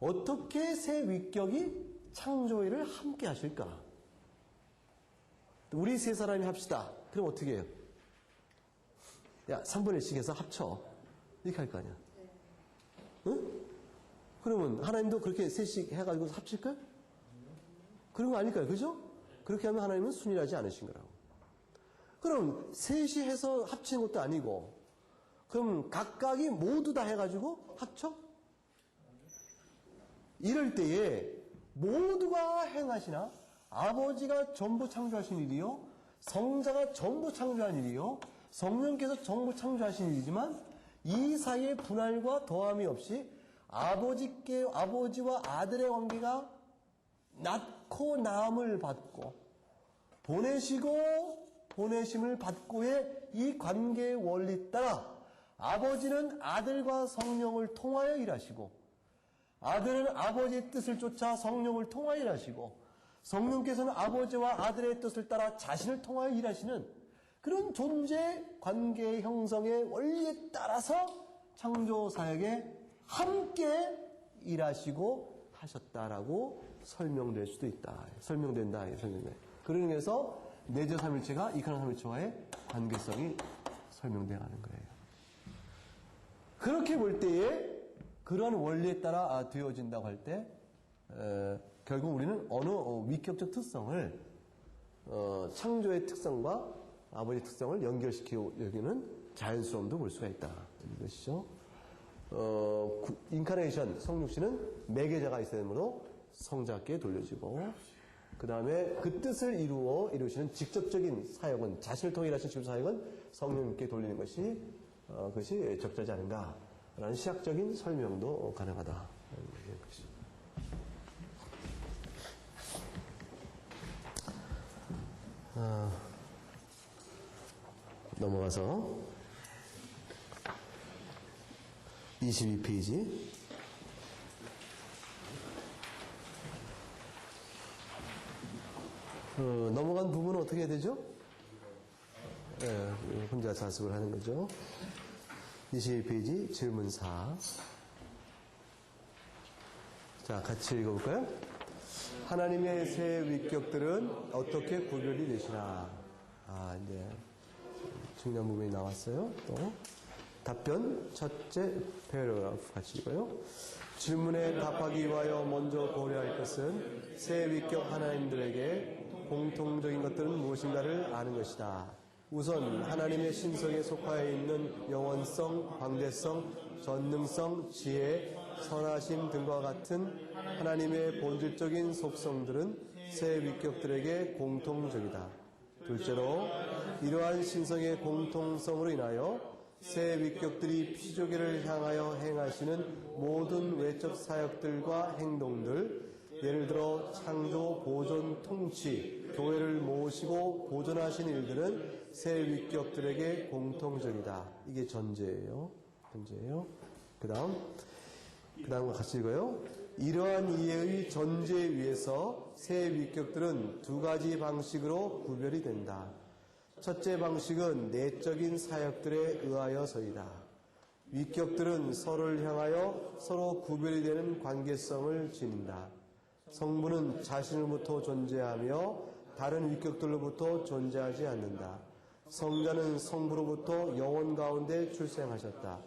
어떻게 세 위격이 창조일을 함께 하실까? 우리 세 사람이 합시다. 그럼 어떻게 해요? 야, 3분의 1씩 해서 합쳐. 이렇게 할 거 아니야. 응? 그러면 하나님도 그렇게 셋씩 해가지고 합칠까요? 그런 거 아닐까요? 그죠? 그렇게 하면 하나님은 순일하지 않으신 거라고. 그럼 셋이 해서 합치는 것도 아니고 그럼 각각이 모두 다 해가지고 합쳐? 이럴 때에 모두가 행하시나 아버지가 전부 창조하신 일이요 성자가 전부 창조한 일이요 성령께서 전부 창조하신 일이지만 이 사이에 분할과 더함이 없이 아버지와 아들의 관계가 낳고 낳음을 받고 보내시고 보내심을 받고의 이 관계의 원리 따라 아버지는 아들과 성령을 통하여 일하시고 아들은 아버지의 뜻을 쫓아 성령을 통하여 일하시고 성령께서는 아버지와 아들의 뜻을 따라 자신을 통하여 일하시는 그런 존재 관계 형성의 원리에 따라서 창조 사역에 함께 일하시고 하셨다라고 설명될 수도 있다. 설명된다. 설명돼. 그런 의미에서 내재 삼일체가 이카나 삼일체와의 관계성이 설명되어가는 거예요. 그렇게 볼 때에 그러한 원리에 따라 되어진다고 할 때 결국 우리는 어느 위격적 특성을 창조의 특성과 아버지의 특성을 연결시키고 여기는 자연스러움도 볼 수가 있다. 이것이죠. 인카네이션, 성육신은 매개자가 있어야 되므로 성자께 돌려지고 그 다음에 그 뜻을 이루시는 직접적인 사역은 자신을 통해 일하시는 직접 사역은 성령님께 돌리는 것이 그것이 적절하지 않은가라는 시학적인 설명도 가능하다. 넘어가서 22페이지 넘어간 부분은 어떻게 해야 되죠? 혼자 자습을 하는 거죠. 22페이지 질문 4. 자, 같이 읽어볼까요? 하나님의 새 위격들은 어떻게 구별이 되시나? 이제 중요한 부분이 나왔어요. 또 답변 첫째 패러그래프 같이 읽어요. 질문에 답하기 위하여 먼저 고려할 것은 새 위격 하나님들에게 공통적인 것들은 무엇인가를 아는 것이다. 우선 하나님의 신성에 속하여 있는 영원성, 광대성, 전능성, 지혜, 선하심 등과 같은 하나님의 본질적인 속성들은 새 위격들에게 공통적이다. 둘째로 이러한 신성의 공통성으로 인하여 새 위격들이 피조계를 향하여 행하시는 모든 외적 사역들과 행동들, 예를 들어 창조, 보존, 통치, 교회를 모시고 보존하신 일들은 새 위격들에게 공통적이다. 이게 전제예요. 그 다음과 같이 읽어요. 이러한 이해의 전제 위에서 새 위격들은 두 가지 방식으로 구별이 된다. 첫째 방식은 내적인 사역들에 의하여서이다. 위격들은 서로를 향하여 서로 구별이 되는 관계성을 지닌다. 성부는 자신으로부터 존재하며 다른 위격들로부터 존재하지 않는다. 성자는 성부로부터 영혼 가운데 출생하셨다.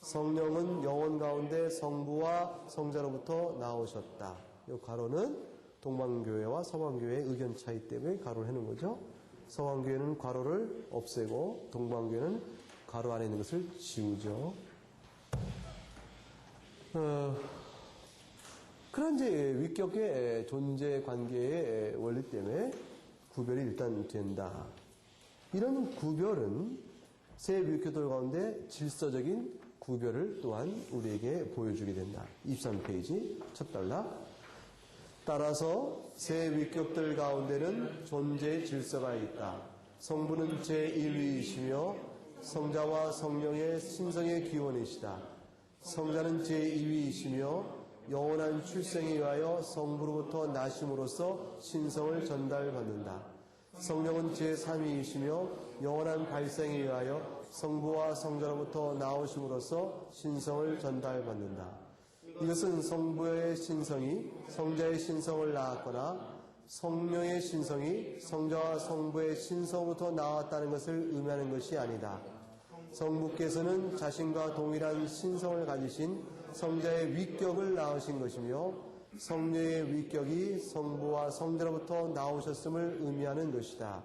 성령은 영혼 가운데 성부와 성자로부터 나오셨다. 이 가로는 동방교회와 서방교회의 의견 차이 때문에 가로를 해놓은 거죠. 서방교회는 괄호를 없애고 동방교회는 괄호 안에 있는 것을 지우죠. 그런 이제 위격의 존재 관계의 원리 때문에 구별이 일단 된다. 이런 구별은 새 위격들 가운데 질서적인 구별을 또한 우리에게 보여주게 된다. 23페이지 첫 단락. 따라서 새 위격들 가운데는 존재의 질서가 있다. 성부는 제1위이시며 성자와 성령의 신성의 기원이시다. 성자는 제2위이시며 영원한 출생에 의하여 성부로부터 나심으로써 신성을 전달받는다. 성령은 제3위이시며 영원한 발생에 의하여 성부와 성자로부터 나오심으로써 신성을 전달받는다. 이것은 성부의 신성이 성자의 신성을 낳았거나 성령의 신성이 성자와 성부의 신성으로부터 나왔다는 것을 의미하는 것이 아니다. 성부께서는 자신과 동일한 신성을 가지신 성자의 위격을 낳으신 것이며 성령의 위격이 성부와 성자로부터 나오셨음을 의미하는 것이다.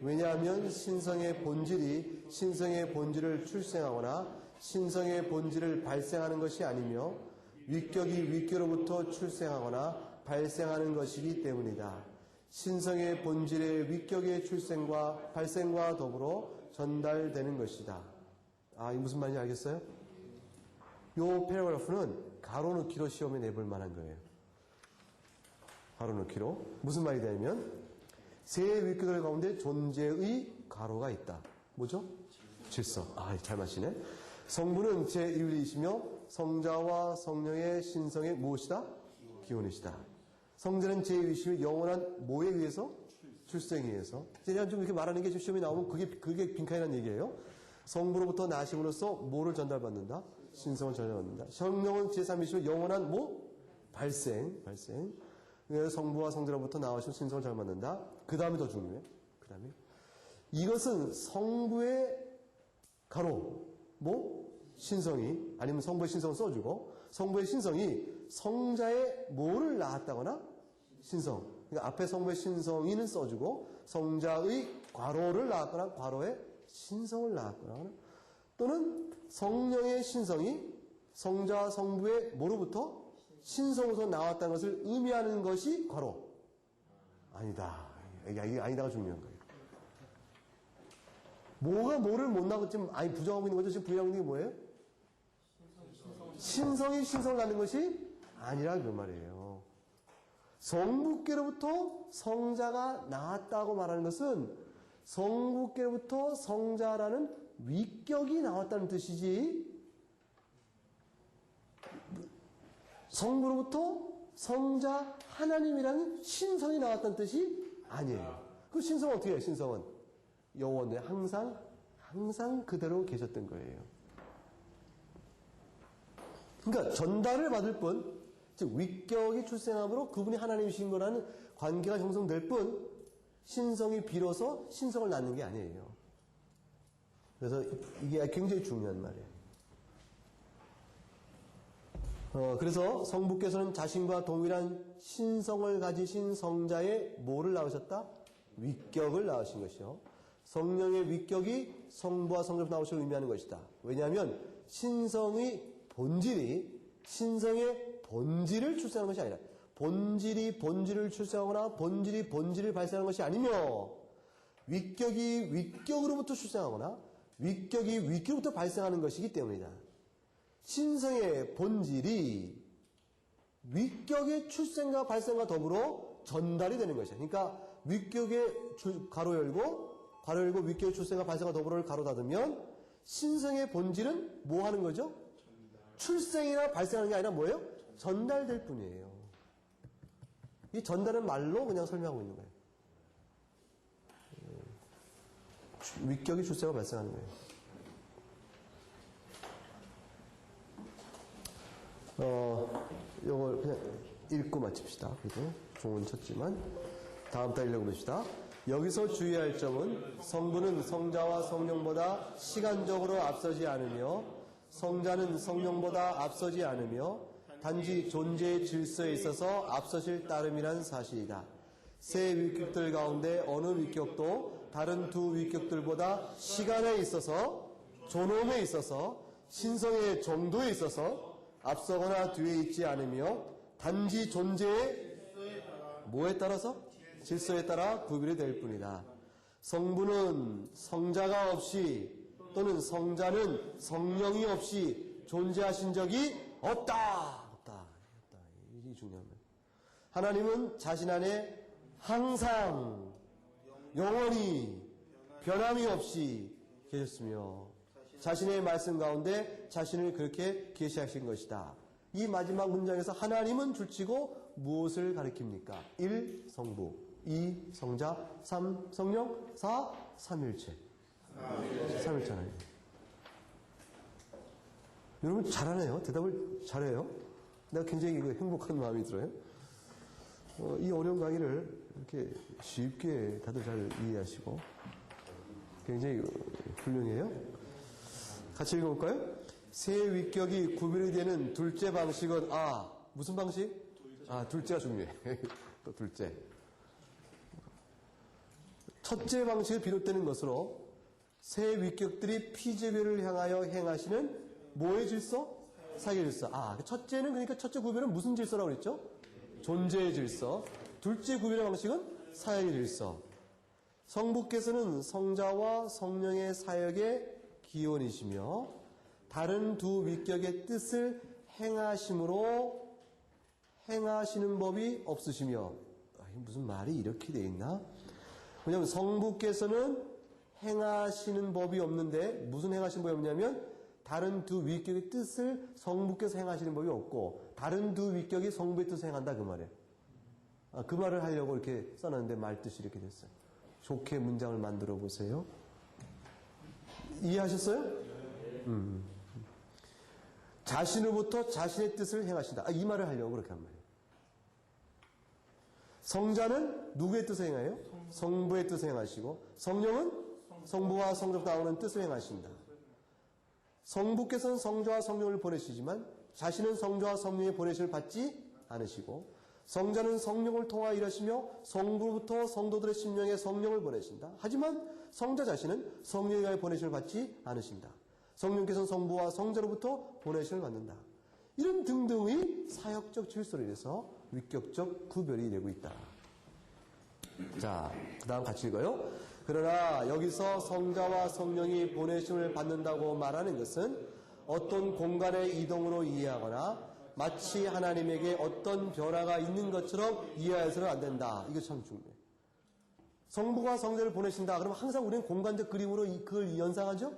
왜냐하면 신성의 본질이 신성의 본질을 출생하거나 신성의 본질을 발생하는 것이 아니며 위격이 위격으로부터 출생하거나 발생하는 것이기 때문이다. 신성의 본질의 위격의 출생과 발생과 더불어 전달되는 것이다. 아, 이게 무슨 말인지 알겠어요? 요 패러그래프는 가로 넣기로 시험에 내볼 만한 거예요. 가로 넣기로. 무슨 말이 되냐면, 세 위격들 가운데 존재의 가로가 있다. 뭐죠? 질서. 아, 잘 맞히네. 성부는 제1위이시며 성자와 성령의 신성의 무엇이다? 기원이시다. 성자는 제1위이시며 영원한 뭐에 의해서? 출생에 의해서. 제가 좀 이렇게 말하는 게 시험에 나오면 그게 빈칸이라는 얘기예요. 성부로부터 나심으로써 뭐를 전달받는다? 신성을 전달받는다. 성령은 제3위이시며 영원한 뭐? 발생. 그래서 성부와 성자로부터 나오신 신성을 잘 받는다. 그 다음에 더 중요해. 그 다음에. 이것은 성부의 가로, 뭐? 신성이, 아니면 성부의 신성을 써주고, 성부의 신성이 성자의 뭐를 낳았다거나, 신성. 그러니까 앞에 성부의 신성이는 써주고, 성자의 괄호를 낳았거나, 괄호의 신성을 낳았거나, 또는 성령의 신성이 성자, 성부의 뭐로부터? 신성으로서 나왔다는 것을 의미하는 것이 괄호. 아니다. 이게 아니다가 중요한 거예요. 뭐가 뭐를 못 나고 지금 부정하고 있는 거죠? 지금 부정하고 있는 게 뭐예요? 신성이 신성을 낳는 것이 아니라 그 말이에요. 성부께로부터 성자가 나왔다고 말하는 것은 성부께로부터 성자라는 위격이 나왔다는 뜻이지, 성부로부터 성자 하나님이라는 신성이 나왔다는 뜻이 아니에요. 그 신성은 어떻게 해요? 신성은 영원에 항상 그대로 계셨던 거예요. 그러니까 전달을 받을 뿐, 즉 위격이 출생함으로 그분이 하나님이신 거라는 관계가 형성될 뿐, 신성이 비로소 신성을 낳는 게 아니에요. 그래서 이게 굉장히 중요한 말이에요. 그래서 성부께서는 자신과 동일한 신성을 가지신 성자의 뭐를 낳으셨다? 위격을 낳으신 것이요. 성령의 위격이 성부와 성자로 나오심을 의미하는 것이다. 왜냐하면 신성의 본질이 신성의 본질을 출생하는 것이 아니라 본질이 본질을 출생하거나 본질이 본질을 발생하는 것이 아니며 위격이 위격으로부터 출생하거나 위격이 위격으로부터 발생하는 것이기 때문이다. 신성의 본질이 위격의 출생과 발생과 더불어 전달이 되는 것이야. 그러니까 위격의 가로 열고 위격의 출생과 발생과 더불어를 가로 닫으면 신성의 본질은 뭐 하는 거죠? 출생이나 발생하는 게 아니라 뭐예요? 전달될 뿐이에요. 이 전달은 말로 그냥 설명하고 있는 거예요. 위격이 출생과 발생하는 거예요. 이걸 그냥 읽고 마칩시다. 그래도 종은 쳤지만 다음 달 읽어봅시다. 여기서 주의할 점은 성부는 성자와 성령보다 시간적으로 앞서지 않으며 성자는 성령보다 앞서지 않으며 단지 존재의 질서에 있어서 앞서실 따름이란 사실이다. 세 위격들 가운데 어느 위격도 다른 두 위격들보다 시간에 있어서 존엄에 있어서 신성의 정도에 있어서 앞서거나 뒤에 있지 않으며 단지 존재의 뭐에 따라서? 질서에 따라 구별이 될 뿐이다. 성부는 성자가 없이 또는 성자는 성령이 없이 존재하신 적이 없다. 이게 중요한 거예요. 하나님은 자신 안에 항상 영원히 변함이 없이 계셨으며 자신의 말씀 가운데 자신을 그렇게 계시하신 것이다. 이 마지막 문장에서 하나님은 줄치고 무엇을 가리킵니까? 1. 성부, 2. 성자, 3. 성령, 4. 삼일체. 삼일체 하나님. 여러분 잘하네요. 대답을 잘해요. 내가 굉장히 행복한 마음이 들어요. 이 어려운 강의를 이렇게 쉽게 다들 잘 이해하시고 굉장히 훌륭해요. 같이 읽어볼까요? 세 위격이 구별이 되는 둘째 방식은 무슨 방식? 둘째가 중요해. 또 둘째. 첫째 방식을 비롯되는 것으로 세 위격들이 피제별을 향하여 행하시는 뭐의 질서? 사계 질서. 첫째는 그러니까 첫째 구별은 무슨 질서라고 그랬죠? 존재의 질서. 둘째 구별의 방식은 사역의 질서. 성부께서는 성자와 성령의 사역의 기원이시며 다른 두 위격의 뜻을 행하심으로 행하시는 법이 없으시며, 무슨 말이 이렇게 돼 있나? 왜냐하면 성부께서는 행하시는 법이 없는데 무슨 행하시는 법이 없냐면 다른 두 위격의 뜻을 성부께서 행하시는 법이 없고 다른 두 위격이 성부의 뜻을 행한다 그 말이에요. 그 말을 하려고 이렇게 써놨는데 말뜻이 이렇게 됐어요. 좋게 문장을 만들어 보세요. 이해하셨어요? 자신으로부터 자신의 뜻을 행하신다. 이 말을 하려고 그렇게 한 말이에요. 성자는 누구의 뜻을 행해요? 성부의 뜻을 행하시고 성령은 성부와 성자로부터 나오는 뜻을 행하신다. 성부께서는 성자와 성령을 보내시지만 자신은 성자와 성령의 보내심을 받지 않으시고 성자는 성령을 통하여 일하시며 성부로부터 성도들의 심령에 성령을 보내신다. 하지만 성자 자신은 성령에 의하여 보내심을 받지 않으신다. 성령께서는 성부와 성자로부터 보내심을 받는다. 이런 등등의 사역적 질서로 인해서 위격적 구별이 되고 있다. 자, 그 다음 같이 읽어요. 그러나 여기서 성자와 성령이 보내심을 받는다고 말하는 것은 어떤 공간의 이동으로 이해하거나 마치 하나님에게 어떤 변화가 있는 것처럼 이해해서는 안 된다. 이거 참 중요해요. 성부가 성자를 보내신다. 그러면 항상 우리는 공간적 그림으로 그걸 연상하죠?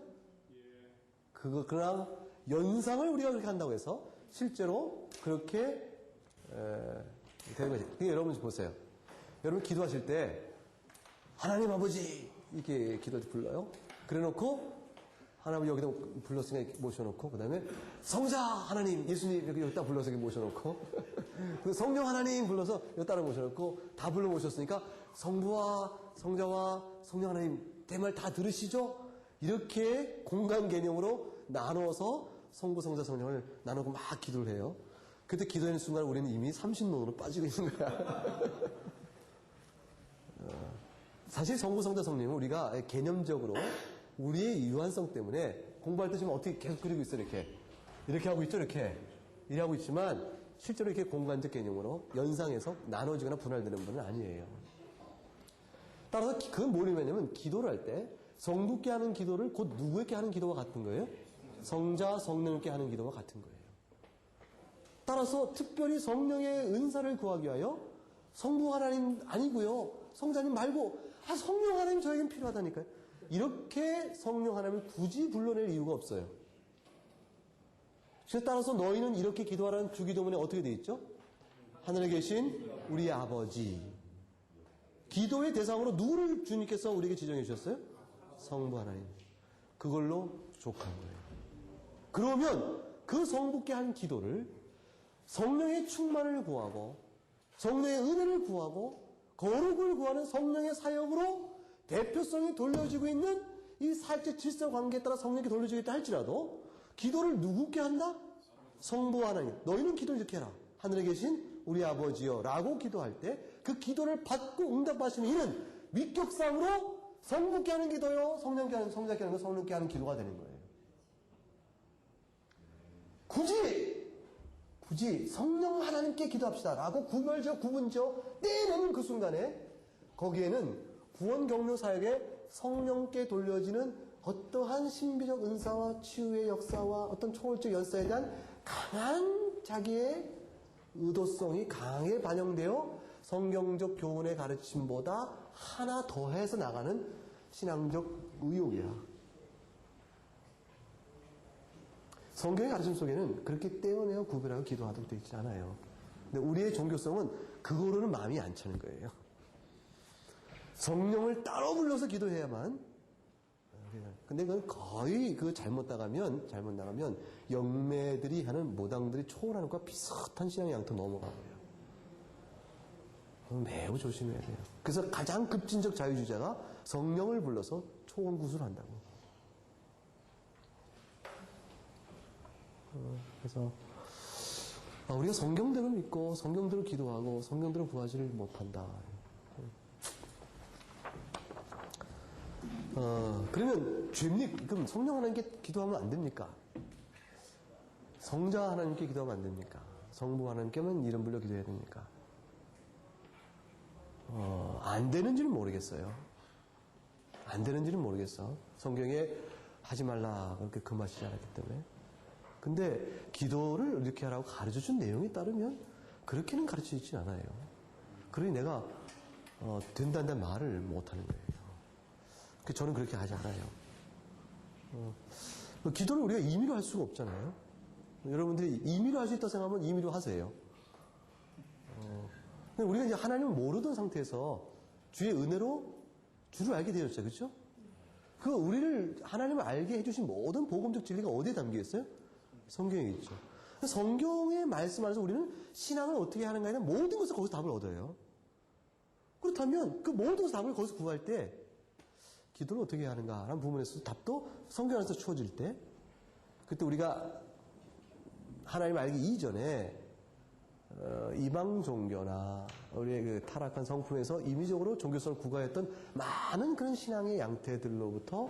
그러나 연상을 우리가 그렇게 한다고 해서 실제로 그렇게 되는 거죠. 여러분 보세요. 여러분 기도하실 때 하나님 아버지 이렇게 기도할 때 불러요. 그래놓고 하나님 여기다 불렀으니까 모셔놓고 그 다음에 성자 하나님 예수님 여기다 불러서 모셔놓고 그 성령 하나님 불러서 여기다 모셔놓고 다 불러 모셨으니까 성부와 성자와 성령 하나님 내 말 다 들으시죠? 이렇게 공간 개념으로 나눠서 성부 성자 성령을 나누고 막 기도를 해요. 그때 기도하는 순간 우리는 이미 삼신론으로 빠지고 있는 거야. 사실 성부 성자 성령은 우리가 개념적으로 우리의 유한성 때문에 공부할 때 지금 어떻게 계속 그리고 있어 이렇게 하고 있죠 이렇게 하고 있지만 실제로 이렇게 공간적 개념으로 연상해서 나눠지거나 분할되는 분은 아니에요. 따라서 그건 뭐냐면 기도를 할 때 성부께 하는 기도를 곧 누구에게 하는 기도와 같은 거예요? 성자 성령께 하는 기도와 같은 거예요. 따라서 특별히 성령의 은사를 구하기 위하여 성부 하나님 아니고요 성자님 말고 성령 하나님 저에겐 필요하다니까요. 이렇게 성령 하나님을 굳이 불러낼 이유가 없어요. 그래서 따라서 너희는 이렇게 기도하라는 주기도문에 어떻게 되어 있죠? 하늘에 계신 우리 아버지. 기도의 대상으로 누구를 주님께서 우리에게 지정해 주셨어요? 성부 하나님. 그걸로 족한 거예요. 그러면 그 성부께 한 기도를 성령의 충만을 구하고 성령의 은혜를 구하고 거룩을 구하는 성령의 사역으로 대표성이 돌려지고 있는 이 사역적 질서 관계에 따라 성령께 돌려지고 있다 할지라도 기도를 누구께 한다? 성부 하나님. 너희는 기도를 이렇게 해라. 하늘에 계신 우리 아버지여 라고 기도할 때 그 기도를 받고 응답하시는 이는 위격상으로 성부께 하는 기도요 성령께 하는 성자께 하는 거 성령께 하는 기도가 되는 거예요. 굳이 성령 하나님께 기도합시다 라고 구분죠 떼는 그 순간에 거기에는 구원 격려 사역에 성령께 돌려지는 어떠한 신비적 은사와 치유의 역사와 어떤 초월적 연사에 대한 강한 자기의 의도성이 강하게 반영되어 성경적 교훈의 가르침보다 하나 더해서 나가는 신앙적 의욕이야. 성경의 가르침 속에는 그렇게 떼어내어 구별하고 기도하도록 되어 있지 않아요. 근데 우리의 종교성은 그거로는 마음이 안 차는 거예요. 성령을 따로 불러서 기도해야만. 근데 그건 거의 잘못 나가면 영매들이 하는 모당들이 초월하는 것과 비슷한 신앙의 양토 넘어가고요. 매우 조심해야 돼요. 그래서 가장 급진적 자유주의자가 성령을 불러서 초원구술을 한다고. 그래서 우리가 성경대로 믿고 성경대로 기도하고 성경대로 구하지를 못한다. 그러면 그럼 성령 하나님께 기도하면 안 됩니까? 성자 하나님께 기도하면 안 됩니까? 성부 하나님께만 이름 불러 기도해야 됩니까? 안 되는지는 모르겠어요. 안 되는지는 모르겠어. 성경에 하지 말라 그렇게 금하시지 않았기 때문에. 근데 기도를 이렇게 하라고 가르쳐준 내용에 따르면 그렇게는 가르쳐주진 않아요. 그러니 내가 된다는 말을 못하는 거예요. 저는 그렇게 하지 않아요. 기도를 우리가 임의로 할 수가 없잖아요. 여러분들이 임의로 할 수 있다고 생각하면 임의로 하세요. 우리가 이제 하나님을 모르던 상태에서 주의 은혜로 주를 알게 되었죠. 그렇죠? 우리를 하나님을 알게 해주신 모든 복음적 진리가 어디에 담겨 있어요? 성경에 있죠. 성경의 말씀 안에서 우리는 신앙을 어떻게 하는가에 대한 모든 것을 거기서 답을 얻어요. 그렇다면 그 모든 것을 답을 거기서 구할 때 기도를 어떻게 하는가라는 부분에서 답도 성경 안에서 주어질 때 그때 우리가 하나님을 알기 이전에 이방 종교나 우리의 그 타락한 성품에서 임의적으로 종교성을 구가했던 많은 그런 신앙의 양태들로부터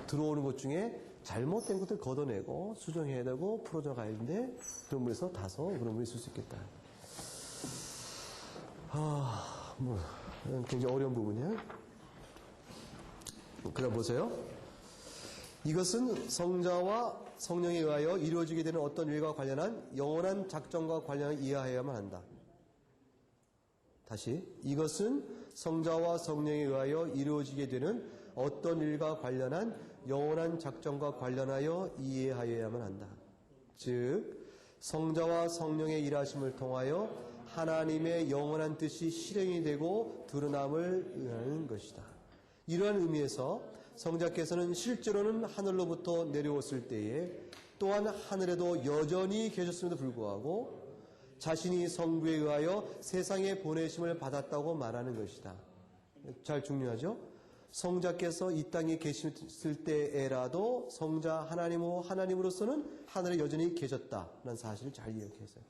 들어오는 것 중에 잘못된 것들 걷어내고 수정해야 되고 풀어져 가야 되는데 그런 분에서 다소 그런 분이 있을 수 있겠다. 굉장히 어려운 부분이야. 그다음 보세요. 이것은 성자와 성령에 의하여 이루어지게 되는 어떤 일과 관련한 영원한 작정과 관련을 이해해야만 한다. 다시 이것은 성자와 성령에 의하여 이루어지게 되는 어떤 일과 관련한 영원한 작정과 관련하여 이해하여야만 한다. 즉 성자와 성령의 일하심을 통하여 하나님의 영원한 뜻이 실행이 되고 드러남을 의하는 것이다. 이러한 의미에서 성자께서는 실제로는 하늘로부터 내려왔을 때에 또한 하늘에도 여전히 계셨음에도 불구하고 자신이 성부에 의하여 세상에 보내심을 받았다고 말하는 것이다. 잘 중요하죠? 성자께서 이 땅에 계셨을 때에라도 성자 하나님으로서는 하늘에 여전히 계셨다는 사실을 잘 기억해서요.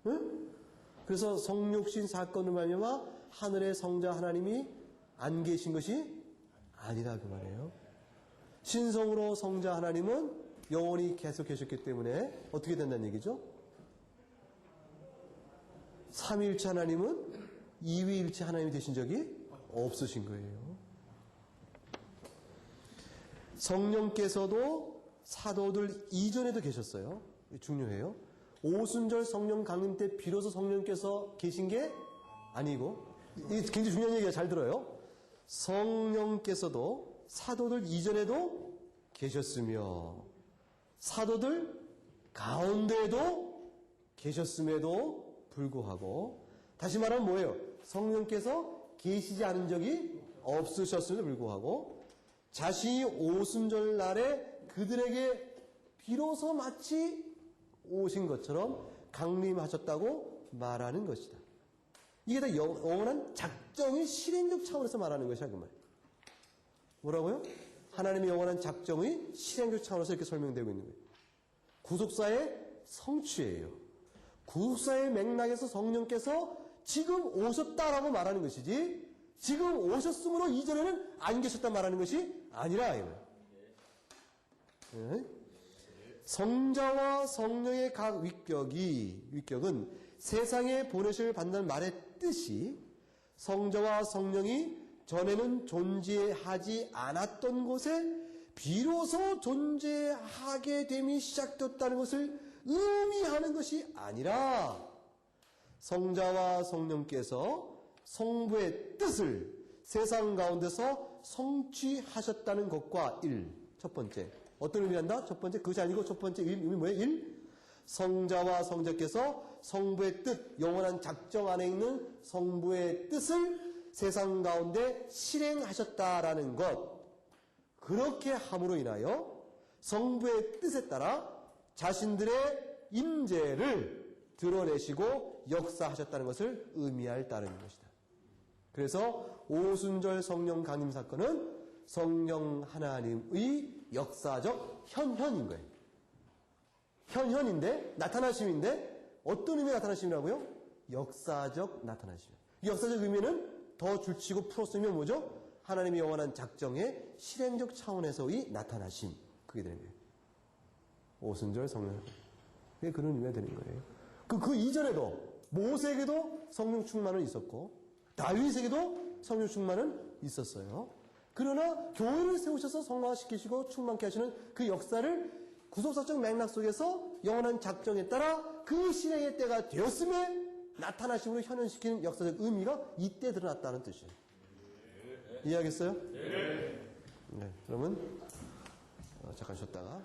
응? 그래서 성육신 사건을 말미암아 하늘에 성자 하나님이 안 계신 것이 아니라 그 말이에요. 신성으로 성자 하나님은 영원히 계속 계셨기 때문에 어떻게 된다는 얘기죠? 삼위일체 하나님은 이위일체 하나님이 되신 적이 없으신 거예요. 성령께서도 사도들 이전에도 계셨어요. 중요해요. 오순절 성령 강림 때 비로소 성령께서 계신 게 아니고, 이게 굉장히 중요한 얘기가 잘 들어요. 성령께서도 사도들 이전에도 계셨으며 사도들 가운데에도 계셨음에도 불구하고, 다시 말하면 뭐예요? 성령께서 계시지 않은 적이 없으셨음에도 불구하고 자신이 오순절 날에 그들에게 비로소 마치 오신 것처럼 강림하셨다고 말하는 것이다. 이게 다 영원한 작정의 실행적 차원에서 말하는 것이야, 그 말. 뭐라고요? 하나님의 영원한 작정의 실행적 차원에서 이렇게 설명되고 있는 거예요. 구속사의 성취예요. 구속사의 맥락에서 성령께서 지금 오셨다라고 말하는 것이지, 지금 오셨으므로 이전에는 안 계셨다 말하는 것이 아니라, 이거예요. 네? 성자와 성령의 각 위격은 세상에 보내실 받는 말의 뜻이 성자와 성령이 전에는 존재하지 않았던 곳에 비로소 존재하게 됨이 시작됐다는 것을 의미하는 것이 아니라 성자와 성령께서 성부의 뜻을 세상 가운데서 성취하셨다는 것과 첫 번째. 어떤 의미를 한다? 첫 번째, 그것이 아니고 첫 번째 의미 뭐예요? 성자와 성자께서 성부의 뜻, 영원한 작정 안에 있는 성부의 뜻을 세상 가운데 실행하셨다라는 것. 그렇게 함으로 인하여 성부의 뜻에 따라 자신들의 임재를 드러내시고 역사하셨다는 것을 의미할 따르는 것이다. 그래서 오순절 성령 강림 사건은 성령 하나님의 역사적 현현인 거예요. 현현인데, 나타나심인데, 어떤 의미의 나타나심이라고요? 역사적 나타나심. 이 역사적 의미는 더 줄치고 풀었으면 뭐죠? 하나님의 영원한 작정의 실행적 차원에서의 나타나심. 그게 되는 거예요. 오순절 성령. 그게 그런 의미가 되는 거예요. 그 이전에도, 모세에게도 성령 충만은 있었고, 다윗에게도 성령 충만은 있었어요. 그러나 교회를 세우셔서 성화시키시고 충만케 하시는 그 역사를 구속사적 맥락 속에서 영원한 작정에 따라 그 실행의 때가 되었음에 나타나심으로 현현시키는 역사적 의미가 이때 드러났다는 뜻이에요. 이해하겠어요? 네. 그러면 잠깐 쉬었다가